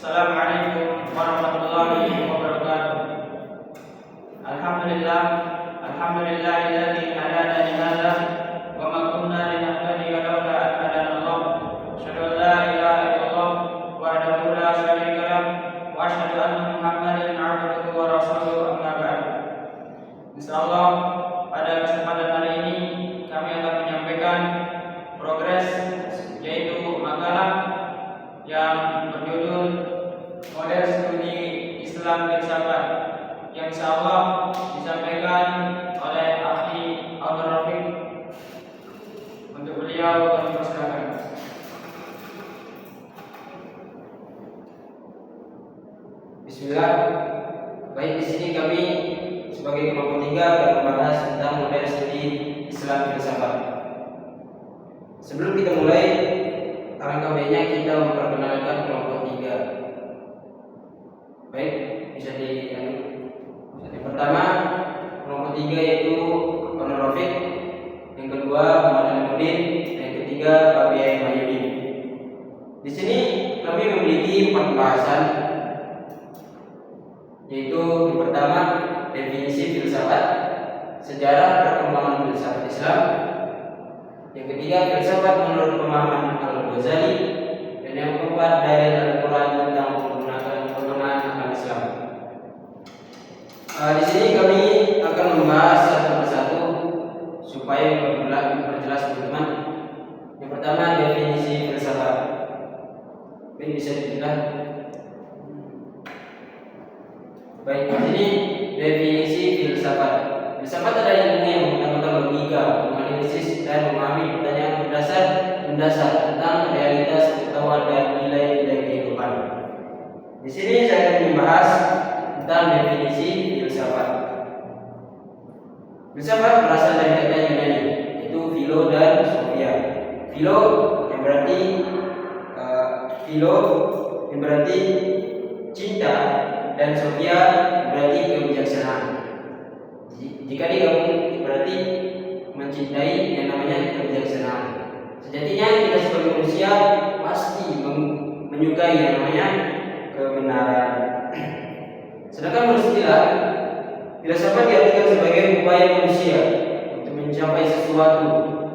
Assalamualaikum warahmatullahi wabarakatuh. Alhamdulillah, alhamdulillahilladzi hadana li hadza wa ma kunna linahtadiya laula an hadana Allah. Asyhadu an la ilaha illallah wahdahu la syarika lah wa asyhadu anna Muhammadan abduhu wa rasuluhu amma ba'd. Insyaallah pada kesempatan hari ini kami akan menyampaikan progres yaitu makalah yang berjudul Model Studi Islam Filsafat yang insyaallah disampaikan oleh Akhi Abdul Rafiq. Untuk beliau kami persilakan. Bismillah. Baik, di sini kami sebagai kelompok 3 akan membahas tentang model studi Islam Filsafat. Sebelum kita mulai, alangkah baiknya kita memperkenalkan kelompok 3. Baik, bisa yang pertama kelompok 3 yaitu Abdul Rafiq, yang kedua Muhammad Al-Mudin, dan yang ketiga Babi Mahyudin. Di sini kami memiliki 4 pembahasan, yaitu yang pertama definisi filsafat, sejarah perkembangan filsafat Islam, yang ketiga filsafat menurut pemahaman Al-Ghazali, dan yang keempat dari Al-Quran tentang penggunaan akal Islam. Di sini kami akan membahas satu persatu supaya memperjelas teman-teman. Yang pertama definisi filsafat. Ini bisa dilihat. Baik, ini definisi filsafat. Filsafat adalah ilmu yang menggunakan logika, menganalisis dan memahami pertanyaan mendasar tentang realitas, pengetahuan dan nilai-nilai kehidupan. Di sini saya akan membahas tentang definisi filsafat. Filsafat berasal dari kata Yunani, yaitu philo dan sophia. Philo yang berarti cinta, dan sophia berarti kebijaksanaan. Jika digabung berarti mencintai yang namanya kebijaksanaan. Sejatinya kita sebagai manusia pasti menyukai yang namanya kebenaran. Sedangkan menurut istilah, filsafat diartikan sebagai upaya manusia untuk mencapai sesuatu,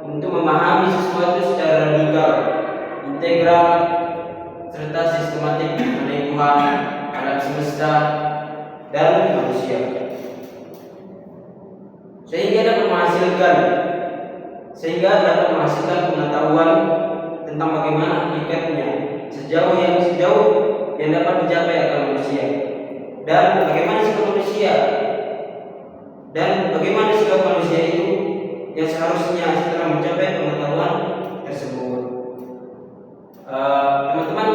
untuk memahami sesuatu secara radikal, integral, serta sistematik mengenai Tuhan, alam semesta, dan manusia, sehingga dapat menghasilkan pengetahuan tentang bagaimana hakikatnya sejauh yang dapat dicapai akal manusia, dan bagaimana sikap manusia itu yang seharusnya setelah mencapai pengetahuan tersebut. Teman-teman,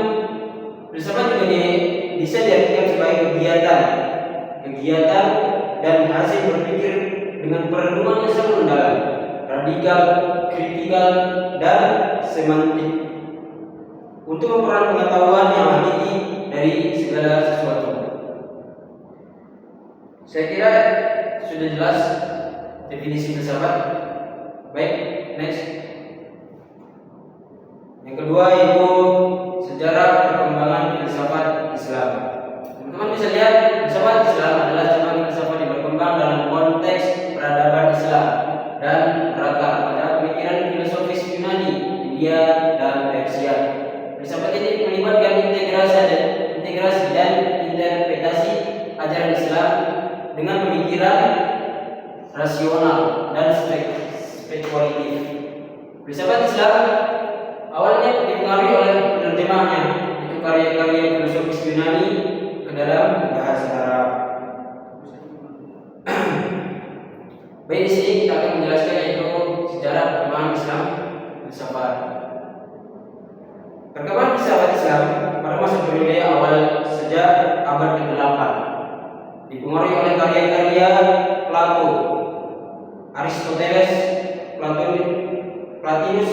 filsafat juga bisa diartikan sebagai kegiatan dan hasil berpikir dengan perenungan yang sangat mendalam, radikal, kritikal, dan semantik untuk memperoleh pengetahuan yang hakiki dari segala sesuatu. Saya kira sudah jelas definisi filsafat. Baik, next. Yang kedua yaitu sejarah perkembangan filsafat Islam. Teman-teman bisa lihat, filsafat Islam adalah cabang filsafat yang berkembang dalam konteks peradaban Islam dan berakar pada pemikiran filosofis Yunani, India, dan Persia. Filsafat ini melibatkan integrasi dan interpretasi ajaran Islam dengan pemikiran rasional dan spekulatif. Filsafat Islam awalnya dipengaruhi oleh penerjemahnya, yaitu karya-karya filosofis Yunani ke dalam bahasa Arab. Baik, di sini kita akan menjelaskan yaitu sejarah perkembangan Islam filsafat. Perkembangan filsafat Islam pada masa Jahiliyah awal sejak abad ke-8 dipengaruhi oleh karya-karya Plato, Aristoteles, Plotinus,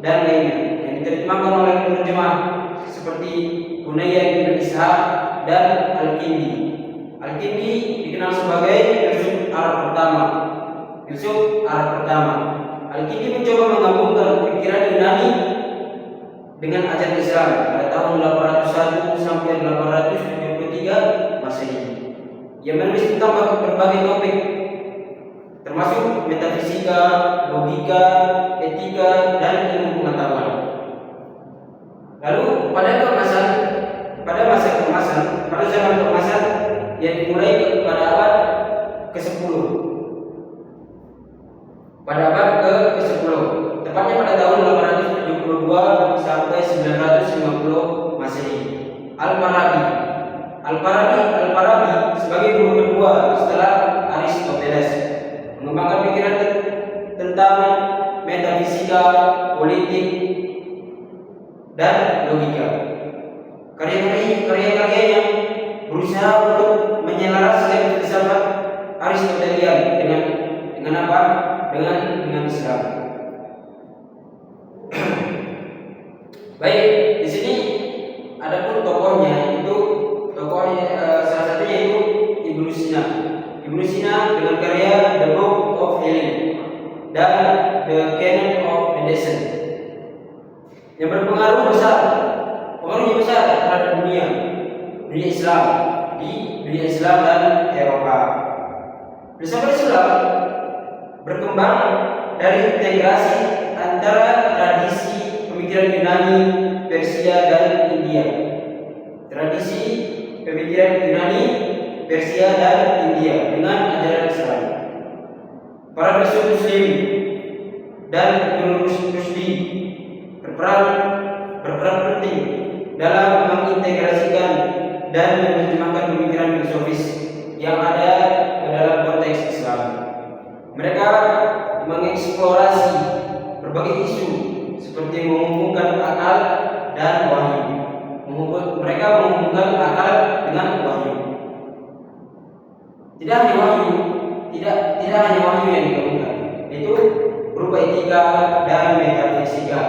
dan lainnya yang diterjemahkan oleh penerjemah seperti Bunaya bin Ishaq dan Al-Kindi. Al-Kindi dikenal sebagai filsuf Arab pertama. Al-Kindi mencoba menggabungkan pikiran Yunani dengan ajaran Islam pada tahun 801 sampai Ia menulis tentang berbagai topik, termasuk metafisika, logika, etika, dan ilmu pengetahuan. Lalu pada zaman keemasan yang dimulai pada abad ke-10. Pada abad ke-10, tepatnya pada tahun 872 sampai 950 Masehi. Al-Farabi sebagai guru kedua setelah Aristoteles mengembangkan pikiran tentang metafisika, politik, dan logika. Karya-karyanya berusaha untuk menyelaraskan filsafat Aristotelian dengan apa? Dengan Islam. Baik, di sini ada pun tokohnya salah satunya itu Ibnu Sina. Ibnu Sina dengan karya The Book of Healing dan The Canon of Medicine yang pengaruhnya besar terhadap dunia Islam dan Eropa. Filsafat Islam berkembang dari integrasi antara tradisi pemikiran Yunani, Persia, dan India. Dengan ajaran Islam. Para filsuf Muslim dan Ibnu Rushdi berperan penting dalam mengintegrasikan dan menerjemahkan pemikiran filosofis yang ada ke dalam konteks Islam. Mereka mengeksplorasi berbagai isu seperti menghubungkan akal dan wahyu. Mereka menghubungkan akal dengan wahyu. Tidak hanya wahyu yang digabungkan, itu berupa etika dan metafisika.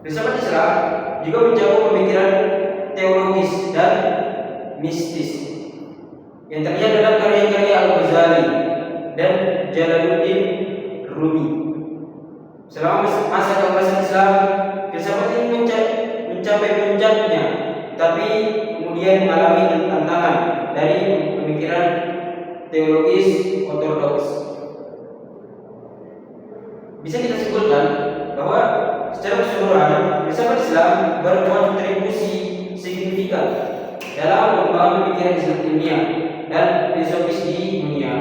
Filsafat Islam juga mencakup pemikiran teologis dan mistis yang terlihat dalam karya-karya Al-Ghazali dan Jalaluddin Rumi. Selama masa keemasan Islam, filsafat ini mencapai puncaknya, tapi kemudian mengalami tantangan dari pemikiran teologis ortodoks. Bisa kita simpulkan bahwa secara keseluruhan filsafat Islam berkontribusi signifikan dalam pengembangan pemikiran Islam dunia dan filosofis di dunia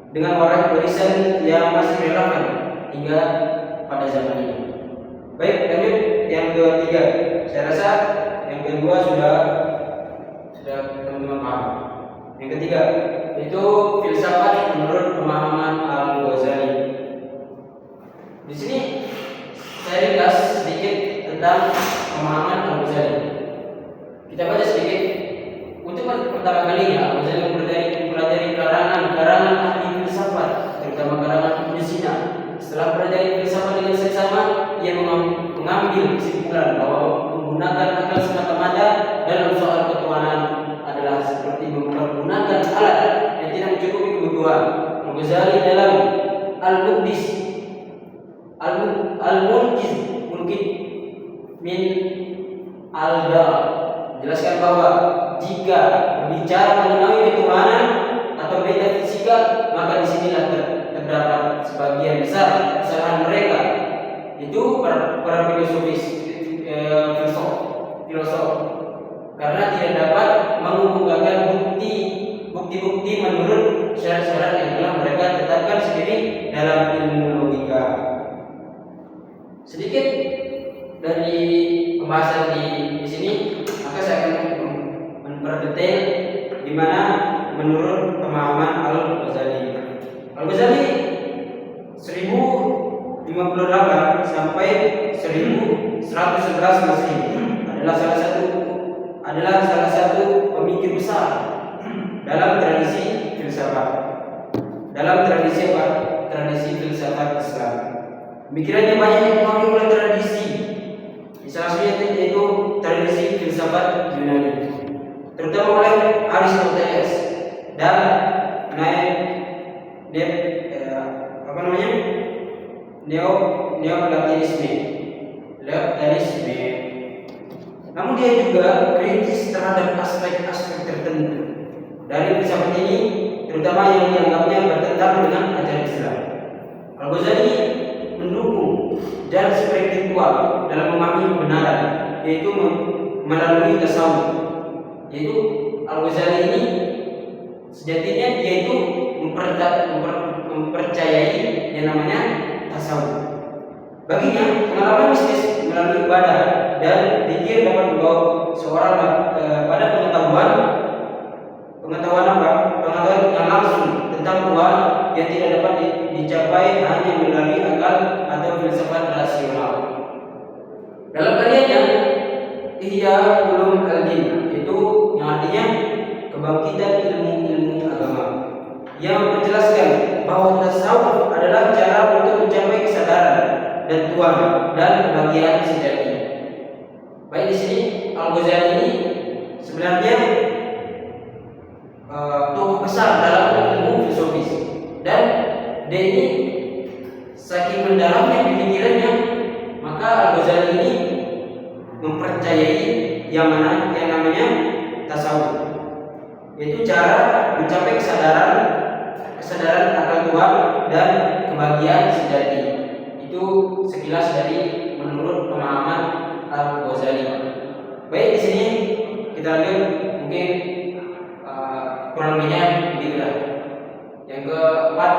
dengan warisan yang masih relevan hingga pada zaman ini. Baik, lanjut yang ketiga. Saya rasa yang kedua sudah teman-teman paham. Yang ketiga itu filsafat menurut pemahaman Al-Ghazali. Di sini saya ringkas sedikit tentang pemahaman Al-Ghazali. Kita baca sedikit. Untuk pertama kalinya Al-Ghazali mempelajari karangan ahli filsafat, terutama karangan Ibnu Sina. Setelah mempelajari filsafat dengan seksama, ia mengambil kesimpulan bahwa menggunakan akal semata-mata dalam soal ketuhanan adalah seperti mempergunakan alat yang tidak mencukupi kebutuhan. Al-Ghazali dalam Al-Munqiz min Al-Dar jelaskan bahwa jika berbicara mengenai ketuhanan atau metafisika, maka disinilah terdapat sebagian besar kesalahan mereka, itu para filosof, karena tidak dapat menghubungkan bukti-bukti menurut syarat-syarat yang telah mereka tetapkan sendiri dalam ilmu logika. Sedikit dari pembahasan di sini, maka saya akan memperdetail gimana menurut pemahaman Al-Ghazali. Al-Ghazali 1058 sampai 1111 Masehi adalah salah satu pemikir besar dalam tradisi filsafat. Tradisi filsafat Islam. Pemikirannya banyak dipengaruhi oleh tradisi. Salah satunya yaitu tradisi filsafat Yunani, terutama oleh Aristoteles dan Neoplatonisme. Namun dia juga kritis terhadap aspek-aspek tertentu dari filsafat ini, terutama yang dianggapnya bertentangan dengan ajaran Islam. Al-Ghazali mendukung jalan spiritual dalam memahami kebenaran, yaitu melalui tasawuf. Yaitu Al-Ghazali ini sejatinya dia itu mempercayai yang namanya tasawuf. Baginya pengalaman mistis melalui ibadah dan zikir dapat membawa seorang pada pengetahuan yang langsung tentang Tuhan yang tidak dapat dicapai hanya melalui akal atau filsafat rasional. Dalam karyanya Ihya Ulumuddin, itu yang artinya kebangkitan ilmu-ilmu agama, yang menjelaskan bahwa tasawuf adalah cara untuk mencapai kesadaran dan Tuhan dan kebahagiaan sejati. Baik, di sini Al-Ghazali ini sebenarnya tokoh besar dalam ilmu filosofis, dan dia ini saking mendalamnya pemikirannya, maka Al-Ghazali ini mempercayai yang namanya tasawuf, yaitu cara mencapai kesadaran akan Tuhan dan kebahagiaan sejati. Itu sekilas dari menurut pemahaman Al-Ghazali. Baik, di sini kita lanjut, mungkin kurang lebihnya begitulah. Yang keempat,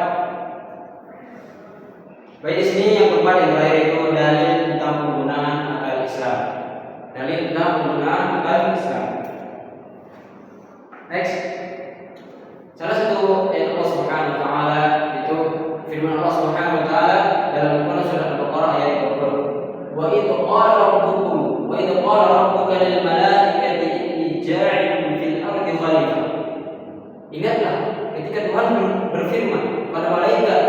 baik, di sini yang keempat yang terakhir itu dalil tentang penggunaan akal Islam. Dalil tentang penggunaan akal Islam. Next, salah satu ayat Allah Subhanahu wa taala itu firman Allah Subhanahu wa taala dalam Al-Qur'an surah Al-Baqarah ayat 20. Wa idh qala rabbuka lil malaikati inni ja'ilun fil ardi khalifah. Ingatlah ketika Tuhan berfirman kepada malaikat,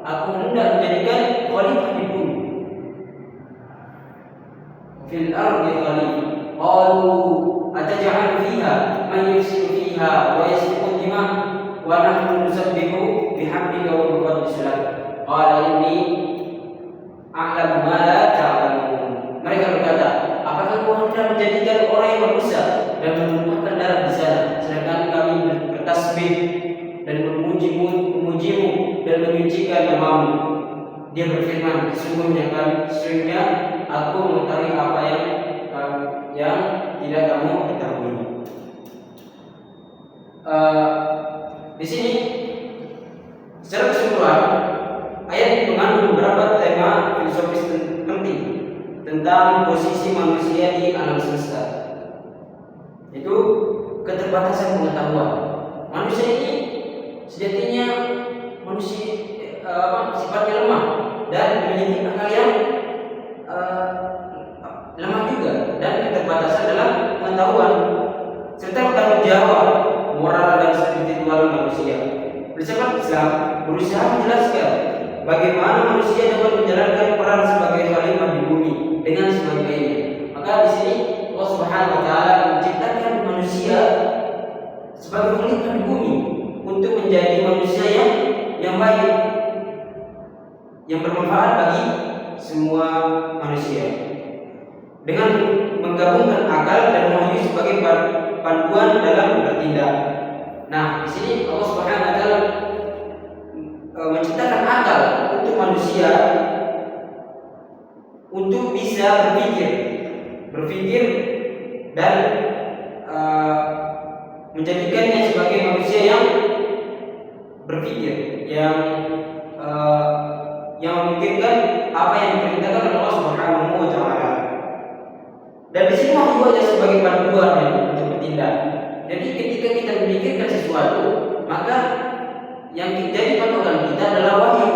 aku hendak menjadikan khalifah di bumi. Fil ardi khalifah. Qalu ataj'alu fiha man yufsidu fiha wa yasfiku dima wa nahnu nusabbihu bihamdika wa nuqaddisu lak. Qala inni a'lamu ma la ta'lamun. Mereka berkata, apakah Tuhan hendak menjadikan orang yang berdosa dan menumpahkan darah di sana, sedangkan kami bertasbih dan memujimu dan menyucikan namamu? Dia berfirman, sesungguhnya aku mengetahui apa yang tidak kamu ketahui. Di sini secara keseluruhan ayat ini mengandung beberapa tema filosofis penting tentang posisi manusia di alam semesta. Itu keterbatasan pengetahuan. Manusia ini sejatinya sifatnya lemah dan memiliki akal yang lemah juga, dan keterbatasan dalam pengetahuan serta bertanggung jawab moral dan spiritual manusia. Filsafat Islam berusaha menjelaskan bagaimana manusia dapat menjalankan peran sebagai khalifah di bumi dengan sebaik-baiknya. Maka di sini Allah Subhanahu wa taala menciptakan manusia sebagai khalifah di bumi untuk menjadi manusia yang baik, yang bermanfaat bagi semua manusia, dengan menggabungkan akal dan wahyu sebagai panduan dalam bertindak. Nah, di sini Allah Subhanahu wa taala menciptakan akal untuk manusia untuk bisa berpikir dan menjadikannya sebagai manusia yang berpikir, yang memikirkan apa yang diperintahkan oleh Allah Subhanahu wa taala. Dan di sini wahyu aja sebagai panduan untuk bertindak. Jadi ketika kita memikirkan sesuatu, maka yang jadi patokan kita adalah wahyu.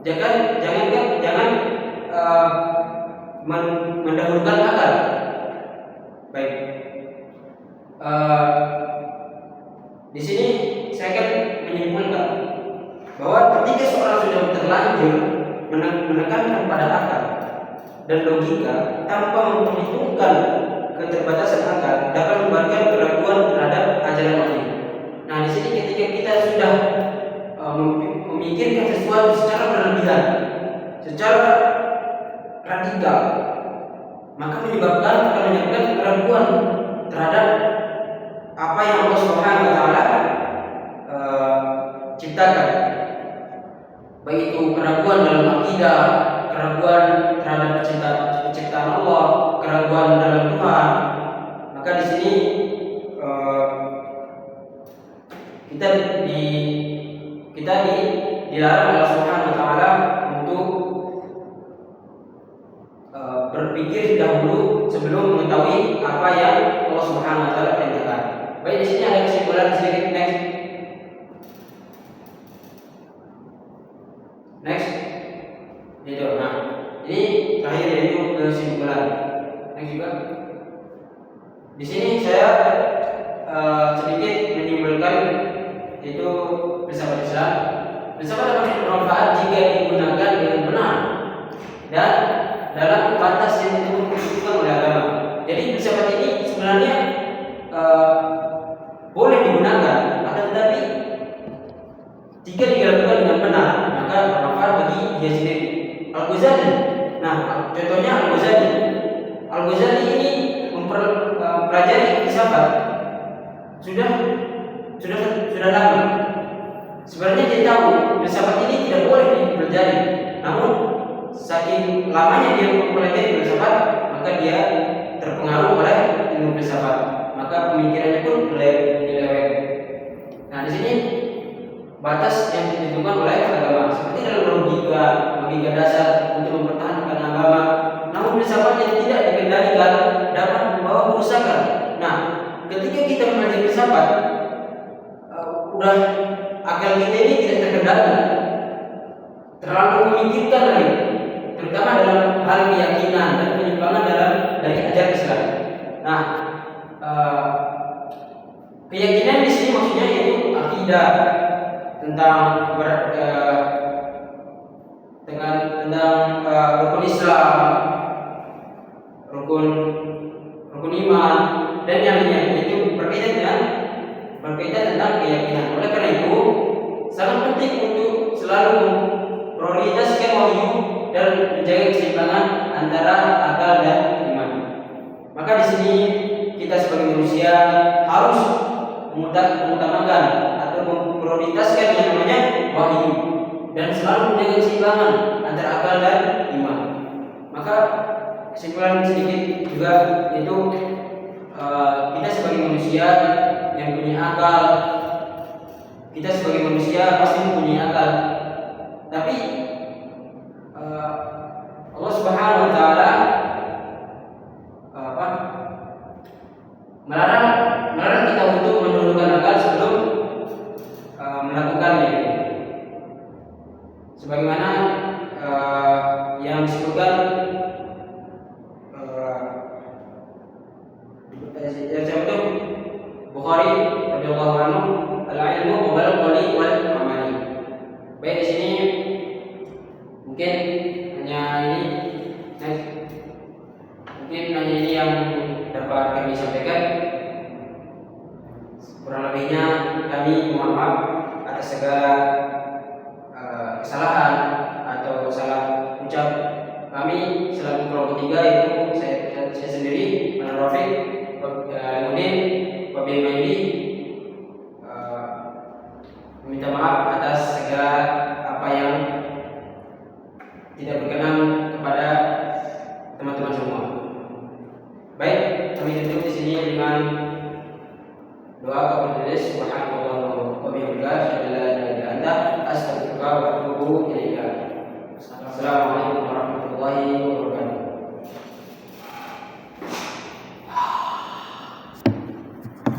Jangan mendahulukan akal. Baik. Di sini saya akan menyimpulkan bahwa ketika seorang sudah terlanjur menekankan pada akal dan logika tanpa memperhitungkan keterbatasan akal, dapat menyebabkan keraguan terhadap ajaran wahyu. Nah, di sini ketika kita sudah memikirkan sesuatu secara berlebihan, secara radikal, maka akan menyebabkan keraguan terhadap apa yang Allah Subhanahu wa taala ciptakan. Baik itu keraguan dalam akidah, keraguan terhadap penciptaan Allah, keraguan dalam Tuhan. Maka di sini kita dilarang Allah Subhanahu wa taala untuk berpikir dahulu sebelum mengetahui apa yang Allah Subhanahu wa taala perintahkan. Baik, di sini ada kesimpulan sedikit. Next. Itu. Nah, ini terakhir yaitu kesimpulan. Next juga. Di sini saya sedikit menyimpulkan yaitu filsafat Islam. Filsafat dapat bermanfaat jika digunakan dengan benar dan dalam batas yang ditentukan oleh agama. Jadi filsafat ini sebenarnya boleh digunakan, akan tetapi jika dilakukan dengan benar maka bermanfaat bagi dia sendiri. Al-Ghazali, nah contohnya Al-Ghazali ini mempelajari filsafat sudah lama. Sebenarnya dia tahu filsafat ini tidak boleh dipelajari, namun saking lamanya dia mempelajari filsafat, maka dia terpengaruh oleh ilmu filsafat, maka pemikirannya pun dileweng. Nah, di sini batas yang ditentukan oleh agama, seperti dalam logika dasar untuk mempertahankan agama. Namun filsafat yang tidak dikendalikan dapat membawa kerusakan. Nah, ketika kita mempelajari filsafat, udah akal kita ini tidak terkendali, terlalu memikirkan lagi, terutama dalam hal keyakinan dan penyimpangan dari ajaran Islam. Nah, keyakinan di sini maksudnya yaitu akidah tentang rukun Islam, rukun iman dan yang lainnya, yaitu berkaitan tentang keyakinan. Oleh karena itu sangat penting untuk selalu memprioritaskan wahyu dan menjaga keseimbangan antara akal dan iman. Maka di sini kita sebagai manusia harus mengutamakan atau memprioritaskan yang namanya wahyu dan selalu menjaga keseimbangan antara akal dan iman. Maka kesimpulan sedikit juga itu kita sebagai manusia yang punya akal, kita sebagai manusia pasti mempunyai akal, tapi Allah Subhanahu wa taala melarang kita untuk mendahulukan akal sebelum melakukannya. Sebagaimana yang disebutkan itu Bukhari radhiyallahu anhu, al-ilmu qabla al-qawli wal amali. Baik, di sini mungkin hanya ini yang dapat kami sampaikan. Kurang lebihnya kami mohon maaf atas segala kesalahan atau salah ucap kami selaku kelompok 3, itu saya sendiri, Manan Rafiq, Nudin, Wabi Maidi, meminta maaf atas segala apa yang tidak berkenan kepada teman-teman semua. Baik, kami tutup di sini dengan doa kepada Allah Subhanahu wa taala. Astaghfirullah wa atubu ilaih.